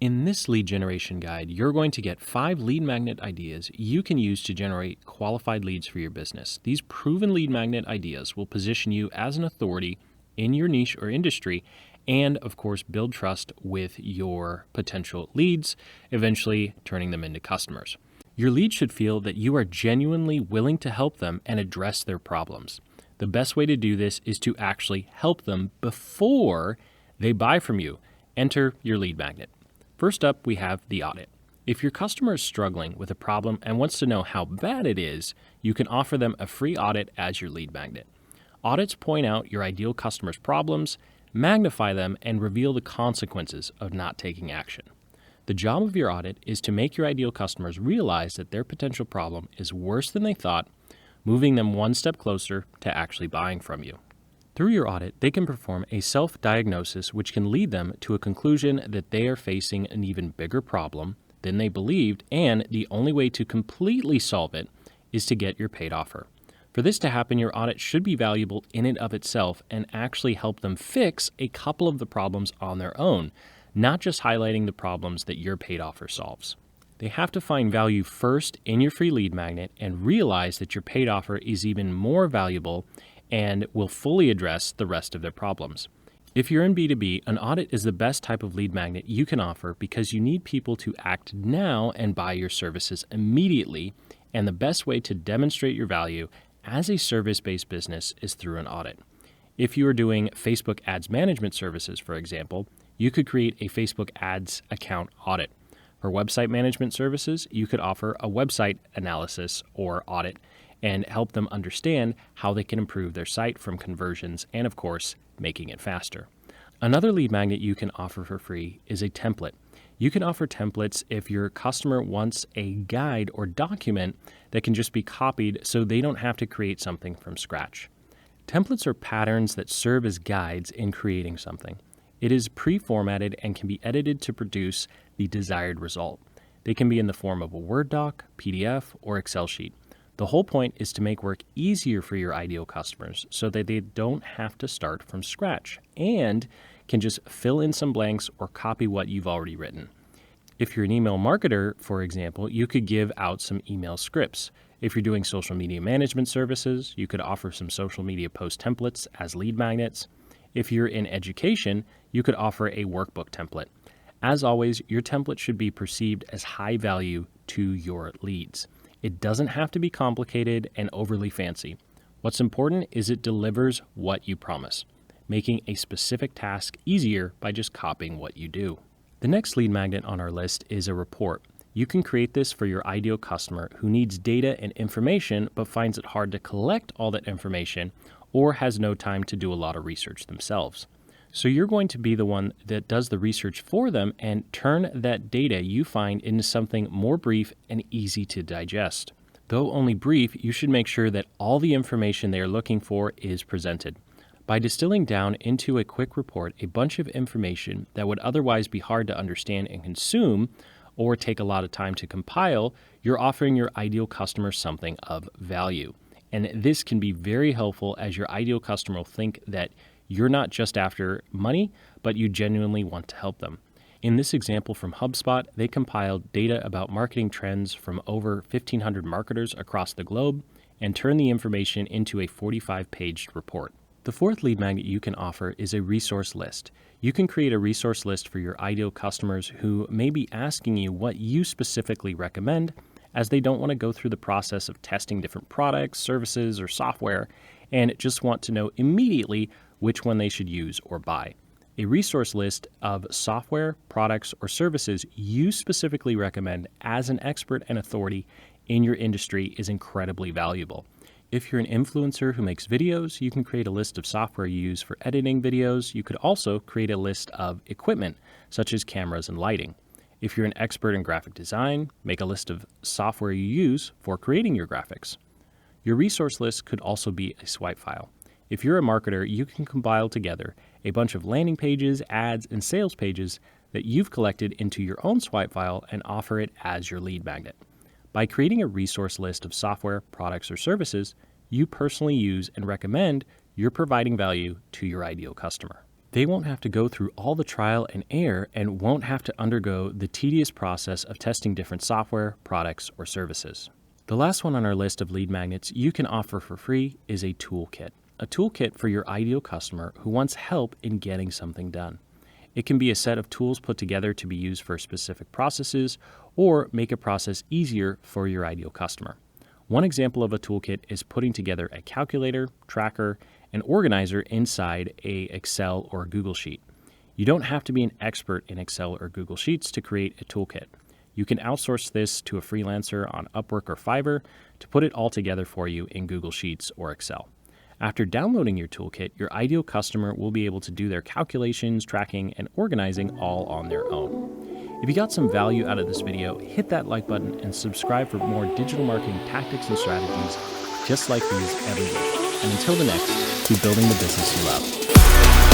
In this lead generation guide, you're going to get 5 lead magnet ideas you can use to generate qualified leads for your business. These proven lead magnet ideas will position you as an authority in your niche or industry and, of course, build trust with your potential leads, eventually turning them into customers. Your leads should feel that you are genuinely willing to help them and address their problems. The best way to do this is to actually help them before they buy from you. Enter your lead magnet. First up, we have the audit. If your customer is struggling with a problem and wants to know how bad it is, you can offer them a free audit as your lead magnet. Audits point out your ideal customer's problems, magnify them, and reveal the consequences of not taking action. The job of your audit is to make your ideal customers realize that their potential problem is worse than they thought, moving them one step closer to actually buying from you. Through your audit, they can perform a self-diagnosis which can lead them to a conclusion that they are facing an even bigger problem than they believed, and the only way to completely solve it is to get your paid offer. For this to happen, your audit should be valuable in and of itself and actually help them fix a couple of the problems on their own, not just highlighting the problems that your paid offer solves. They have to find value first in your free lead magnet and realize that your paid offer is even more valuable and will fully address the rest of their problems. If you're in B2B, an audit is the best type of lead magnet you can offer because you need people to act now and buy your services immediately, and the best way to demonstrate your value as a service-based business is through an audit. If you are doing Facebook ads management services, for example, you could create a Facebook ads account audit. For website management services, you could offer a website analysis or audit and help them understand how they can improve their site from conversions and, of course, making it faster. Another lead magnet you can offer for free is a template. You can offer templates if your customer wants a guide or document that can just be copied so they don't have to create something from scratch. Templates are patterns that serve as guides in creating something. It is pre-formatted and can be edited to produce the desired result. They can be in the form of a Word doc, PDF, or Excel sheet. The whole point is to make work easier for your ideal customers so that they don't have to start from scratch and can just fill in some blanks or copy what you've already written. If you're an email marketer, for example, you could give out some email scripts. If you're doing social media management services, you could offer some social media post templates as lead magnets. If you're in education, you could offer a workbook template. As always, your template should be perceived as high value to your leads. It doesn't have to be complicated and overly fancy. What's important is it delivers what you promise, making a specific task easier by just copying what you do. The next lead magnet on our list is a report. You can create this for your ideal customer who needs data and information but finds it hard to collect all that information or has no time to do a lot of research themselves. So you're going to be the one that does the research for them and turn that data you find into something more brief and easy to digest. Though only brief, you should make sure that all the information they are looking for is presented. By distilling down into a quick report a bunch of information that would otherwise be hard to understand and consume or take a lot of time to compile, you're offering your ideal customer something of value. And this can be very helpful as your ideal customer will think that you're not just after money, but you genuinely want to help them. In this example from HubSpot, they compiled data about marketing trends from over 1,500 marketers across the globe and turned the information into a 45-page report. The fourth lead magnet you can offer is a resource list. You can create a resource list for your ideal customers who may be asking you what you specifically recommend, as they don't want to go through the process of testing different products, services, or software, and just want to know immediately which one they should use or buy. A resource list of software, products, or services you specifically recommend as an expert and authority in your industry is incredibly valuable. If you're an influencer who makes videos, you can create a list of software you use for editing videos. You could also create a list of equipment, such as cameras and lighting. If you're an expert in graphic design, make a list of software you use for creating your graphics. Your resource list could also be a swipe file. If you're a marketer, you can compile together a bunch of landing pages, ads, and sales pages that you've collected into your own swipe file and offer it as your lead magnet. By creating a resource list of software, products, or services you personally use and recommend, you're providing value to your ideal customer. They won't have to go through all the trial and error and won't have to undergo the tedious process of testing different software, products, or services. The last one on our list of lead magnets you can offer for free is a toolkit. A toolkit for your ideal customer who wants help in getting something done. It can be a set of tools put together to be used for specific processes or make a process easier for your ideal customer. One example of a toolkit is putting together a calculator, tracker, and organizer inside a Excel or Google Sheet. You don't have to be an expert in Excel or Google Sheets to create a toolkit. You can outsource this to a freelancer on Upwork or Fiverr to put it all together for you in Google Sheets or Excel. After downloading your toolkit, your ideal customer will be able to do their calculations, tracking, and organizing all on their own. If you got some value out of this video, hit that like button and subscribe for more digital marketing tactics and strategies just like these every week. And until the next, keep building the business you love.